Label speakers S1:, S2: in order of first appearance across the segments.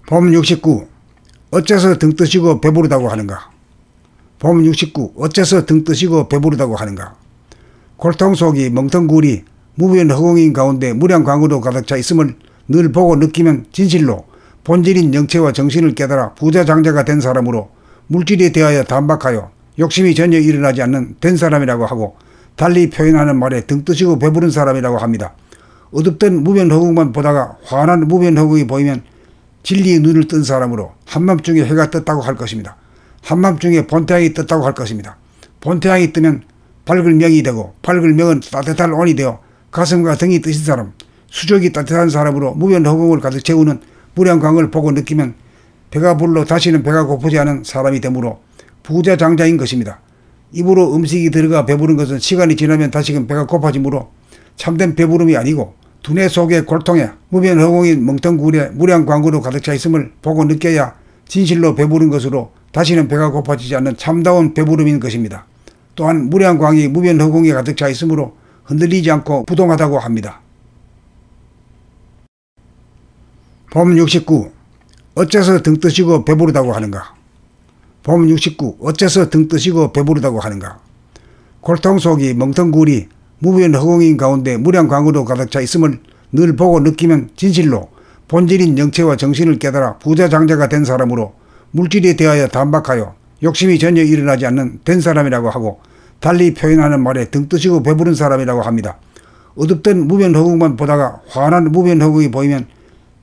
S1: 봄 69. 어째서 등 뜨시고 배부르다고 하는가? 봄 69. 어째서 등 뜨시고 배부르다고 하는가? 골통 속이 멍텅구리 무변 허공인 가운데 무량광으로 가득 차 있음을 늘 보고 느끼면 진실로 본질인 영체와 정신을 깨달아 부자장자가 된 사람으로 물질에 대하여 단박하여 욕심이 전혀 일어나지 않는 된 사람이라고 하고, 달리 표현하는 말에 등 뜨시고 배부른 사람이라고 합니다. 어둡던 무변 허공만 보다가 환한 무변 허공이 보이면 진리의 눈을 뜬 사람으로 한밤중에 해가 떴다고 할 것입니다. 한밤중에 본태양이 떴다고 할 것입니다. 본태양이 뜨면 밝을 명이 되고, 밝을 명은 따뜻할 온이 되어 가슴과 등이 뜨신 사람, 수족이 따뜻한 사람으로 무변 허공을 가득 채우는 무량광을 보고 느끼면 배가 불러 다시는 배가 고프지 않은 사람이 되므로 부자장자인 것입니다. 입으로 음식이 들어가 배부른 것은 시간이 지나면 다시금 배가 고파지므로 참된 배부름이 아니고, 두뇌 속의 골통에 무변 허공인 멍텅구리에 무량광으로 가득 차 있음을 보고 느껴야 진실로 배부른 것으로 다시는 배가 고파지지 않는 참다운 배부름인 것입니다. 또한 무량광이 무변 허공에 가득 차 있으므로 흔들리지 않고 부동하다고 합니다. 봄 69. 어째서 등 뜨시고 배부르다고 하는가? 봄 69. 어째서 등 뜨시고 배부르다고 하는가? 골통 속이 멍텅구리 무변 허공인 가운데 무량광으로 가득 차 있음을 늘 보고 느끼면 진실로 본질인 영체와 정신을 깨달아 부자장자가 된 사람으로 물질에 대하여 단박하여 욕심이 전혀 일어나지 않는 된 사람이라고 하고, 달리 표현하는 말에 등 뜨시고 배부른 사람이라고 합니다. 어둡던 무변 허공만 보다가 환한 무변 허공이 보이면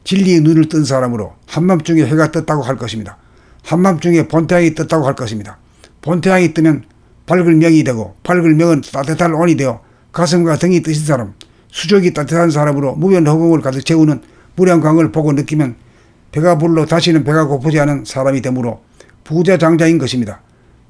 S1: 진리의 눈을 뜬 사람으로 한밤중에 해가 떴다고 할 것입니다. 한밤중에 본태양이 떴다고 할 것입니다. 본태양이 뜨면 밝을 명이 되고, 밝을 명은 따뜻할 온이 되어 가슴과 등이 뜨신 사람, 수족이 따뜻한 사람으로 무변 허공을 가득 채우는 무량광을 보고 느끼면 배가 불러 다시는 배가 고프지 않은 사람이 되므로 부자장자인 것입니다.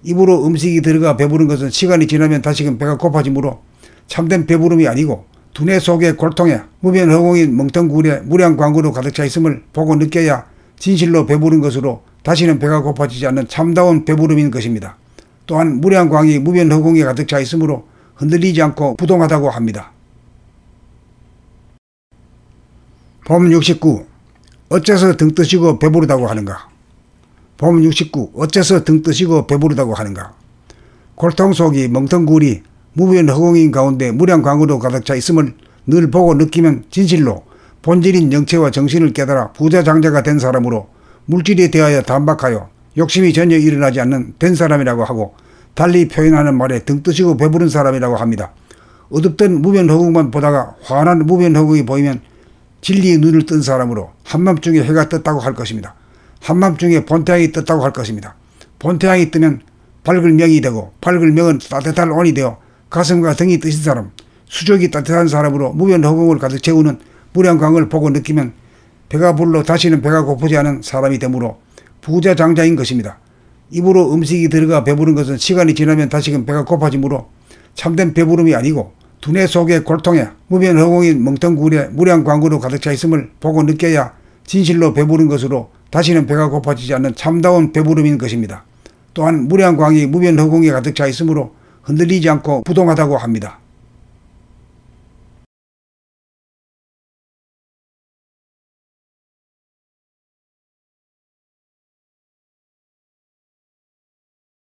S1: 입으로 음식이 들어가 배부른 것은 시간이 지나면 다시금 배가 고파지므로 참된 배부름이 아니고, 두뇌 속의 골통에 무변 허공인 멍텅구리에 무량광으로 가득 차 있음을 보고 느껴야 진실로 배부른 것으로 다시는 배가 고파지지 않는 참다운 배부름인 것입니다. 또한 무량광이 무변 허공에 가득 차 있으므로 흔들리지 않고 부동하다고 합니다. 봄 69. 어째서 등 뜨시고 배부르다고 하는가? 봄 69. 어째서 등 뜨시고 배부르다고 하는가? 골통 속이 멍텅구리 무변 허공인 가운데 무량광으로 가득 차 있음을 늘 보고 느끼면 진실로 본질인 영체와 정신을 깨달아 부자장자가 된 사람으로 물질에 대하여 단박하여 욕심이 전혀 일어나지 않는 된 사람이라고 하고, 달리 표현하는 말에 등 뜨시고 배부른 사람이라고 합니다. 어둡던 무변 허공만 보다가 환한 무변 허공이 보이면 진리의 눈을 뜬 사람으로 한밤중에 해가 떴다고 할 것입니다. 한밤중에 본태양이 떴다고 할 것입니다. 본태양이 뜨면 밝을 명이 되고, 밝을 명은 따뜻할 온이 되어 가슴과 등이 뜨신 사람, 수족이 따뜻한 사람으로 무변 허공을 가득 채우는 무량광을 보고 느끼면 배가 불러 다시는 배가 고프지 않은 사람이 되므로 부자장자인 것입니다. 입으로 음식이 들어가 배부른 것은 시간이 지나면 다시금 배가 고파지므로 참된 배부름이 아니고, 두뇌 속의 골통에 무변 허공인 멍텅구리에 무량광으로 가득 차 있음을 보고 느껴야 진실로 배부른 것으로 다시는 배가 고파지지 않는 참다운 배부름인 것입니다. 또한 무량광이 무변 허공에 가득 차 있으므로 흔들리지 않고 부동하다고 합니다.